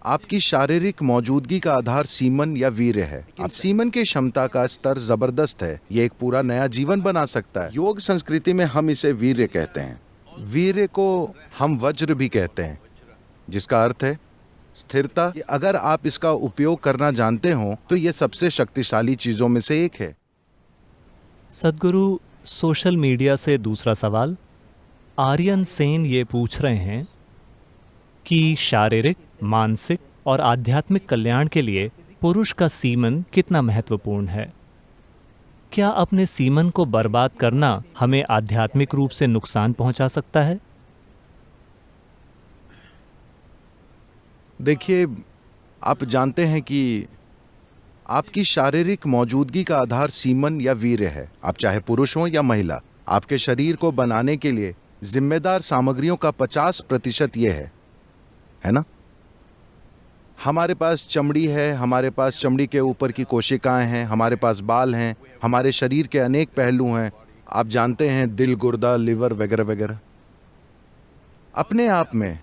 आपकी शारीरिक मौजूदगी का आधार सीमन या वीर्य है। अब सीमन की क्षमता का स्तर जबरदस्त है, ये एक पूरा नया जीवन बना सकता है। योग संस्कृति में हम इसे वीर्य कहते हैं। वीर्य को हम वज्र भी कहते हैं, जिसका अर्थ है स्थिरता। कि अगर आप इसका उपयोग करना जानते हो तो ये सबसे शक्तिशाली चीजों में से एक है। सद्गुरु, सोशल मीडिया से दूसरा सवाल। आर्यन सेन ये पूछ रहे हैं कि शारीरिक, मानसिक और आध्यात्मिक कल्याण के लिए पुरुष का सीमन कितना महत्वपूर्ण है? क्या अपने सीमन को बर्बाद करना हमें आध्यात्मिक रूप से नुकसान पहुंचा सकता है? देखिए, आप जानते हैं कि आपकी शारीरिक मौजूदगी का आधार सीमन या वीर्य है। आप चाहे पुरुष हो या महिला, आपके शरीर को बनाने के लिए जिम्मेदार सामग्रियों का 50% ये है ना? हमारे पास चमड़ी है, हमारे पास चमड़ी के ऊपर की कोशिकाएं हैं, हमारे पास बाल हैं, हमारे शरीर के अनेक पहलू हैं। आप जानते हैं, दिल, गुर्दा, लिवर वगैरह वगैरह। अपने आप में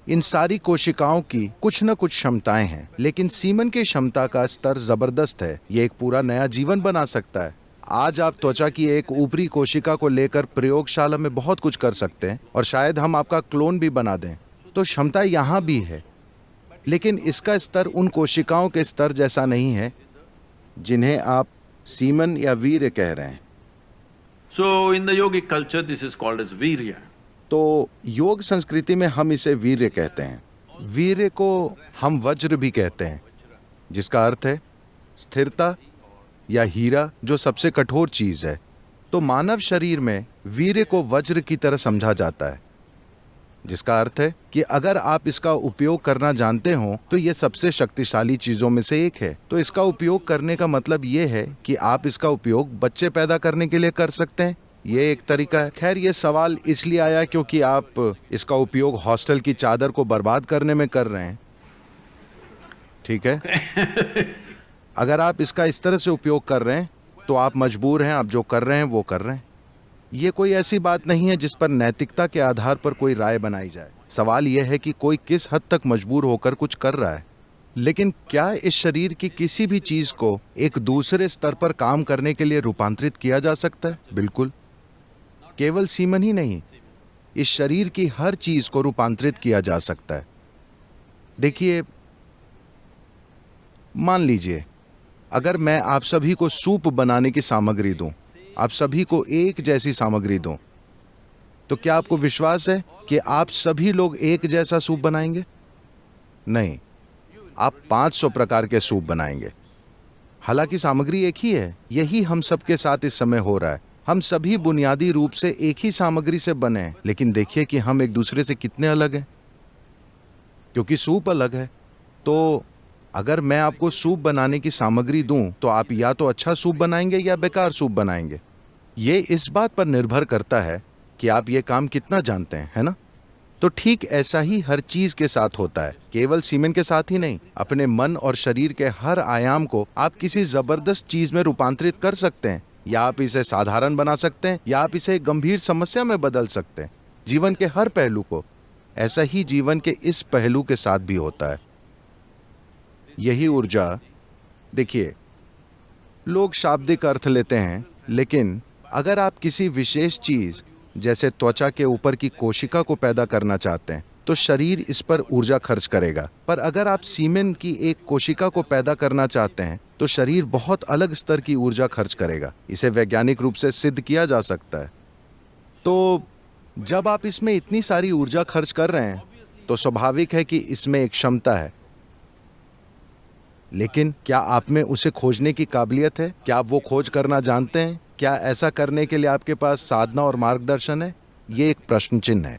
इन सारी कोशिकाओं की कुछ न कुछ क्षमताएं हैं, लेकिन सीमन की क्षमता का स्तर जबरदस्त है, ये एक पूरा नया जीवन बना सकता है। आज आप त्वचा की एक ऊपरी कोशिका को लेकर प्रयोगशाला में बहुत कुछ कर सकते हैं और शायद हम आपका क्लोन भी बना दें। तो क्षमता यहाँ भी है, लेकिन इसका स्तर उन कोशिकाओं के स्तर जैसा नहीं है जिन्हें आप सीमन या वीर्य कह रहे हैं। So in the yogic culture, this is called as virya. तो योग संस्कृति में हम इसे वीर्य कहते हैं। वीर्य को हम वज्र भी कहते हैं, जिसका अर्थ है स्थिरता या हीरा, जो सबसे कठोर चीज है। तो मानव शरीर में वीर्य को वज्र की तरह समझा जाता है, जिसका अर्थ है कि अगर आप इसका उपयोग करना जानते हो तो ये सबसे शक्तिशाली चीजों में से एक है। तो इसका उपयोग करने का मतलब ये है कि आप इसका उपयोग बच्चे पैदा करने के लिए कर सकते हैं, ये एक तरीका है। खैर, ये सवाल इसलिए आया क्योंकि आप इसका उपयोग हॉस्टल की चादर को बर्बाद करने में कर रहे हैं, ठीक है? अगर आप इसका इस तरह से उपयोग कर रहे हैं तो आप मजबूर हैं, आप जो कर रहे हैं वो कर रहे हैं। ये कोई ऐसी बात नहीं है जिस पर नैतिकता के आधार पर कोई राय बनाई जाए। सवाल यह है कि कोई किस हद तक मजबूर होकर कुछ कर रहा है। लेकिन क्या इस शरीर की किसी भी चीज को एक दूसरे स्तर पर काम करने के लिए रूपांतरित किया जा सकता है? बिल्कुल। केवल सीमन ही नहीं, इस शरीर की हर चीज को रूपांतरित किया जा सकता है। देखिए, मान लीजिए अगर मैं आप सभी को सूप बनाने की सामग्री दूं, आप सभी को एक जैसी सामग्री दूं, तो क्या आपको विश्वास है कि आप सभी लोग एक जैसा सूप बनाएंगे? नहीं, आप 500 प्रकार के सूप बनाएंगे। हालांकि सामग्री एक ही है। यही हम सबके साथ इस समय हो रहा है। हम सभी बुनियादी रूप से एक ही सामग्री से बने हैं, लेकिन देखिए कि हम एक दूसरे से कितने अलग हैं, क्योंकि सूप अलग है। तो अगर मैं आपको सूप बनाने की सामग्री दूं तो आप या तो अच्छा सूप बनाएंगे या बेकार सूप बनाएंगे। ये इस बात पर निर्भर करता है कि आप ये काम कितना जानते हैं, है ना? तो ठीक ऐसा ही हर चीज के साथ होता है, केवल सीमेन के साथ ही नहीं। अपने मन और शरीर के हर आयाम को आप किसी जबरदस्त चीज में रूपांतरित कर सकते हैं, या आप इसे साधारण बना सकते हैं, या आप इसे गंभीर समस्या में बदल सकते हैं। जीवन के हर पहलू को। ऐसा ही जीवन के इस पहलू के साथ भी होता है। यही ऊर्जा, देखिए, लोग शाब्दिक अर्थ लेते हैं, लेकिन अगर आप किसी विशेष चीज जैसे त्वचा के ऊपर की कोशिका को पैदा करना चाहते हैं तो शरीर इस पर ऊर्जा खर्च करेगा। पर अगर आप सीमेन की एक कोशिका को पैदा करना चाहते हैं तो शरीर बहुत अलग स्तर की ऊर्जा खर्च करेगा। इसे वैज्ञानिक रूप से सिद्ध किया जा सकता है। तो जब आप इसमें इतनी सारी ऊर्जा खर्च कर रहे हैं तो स्वाभाविक है कि इसमें एक क्षमता है, लेकिन क्या आप में उसे खोजने की काबिलियत है? क्या आप वो खोज करना जानते हैं? क्या ऐसा करने के लिए आपके पास साधना और मार्गदर्शन है? ये एक प्रश्न चिन्ह है।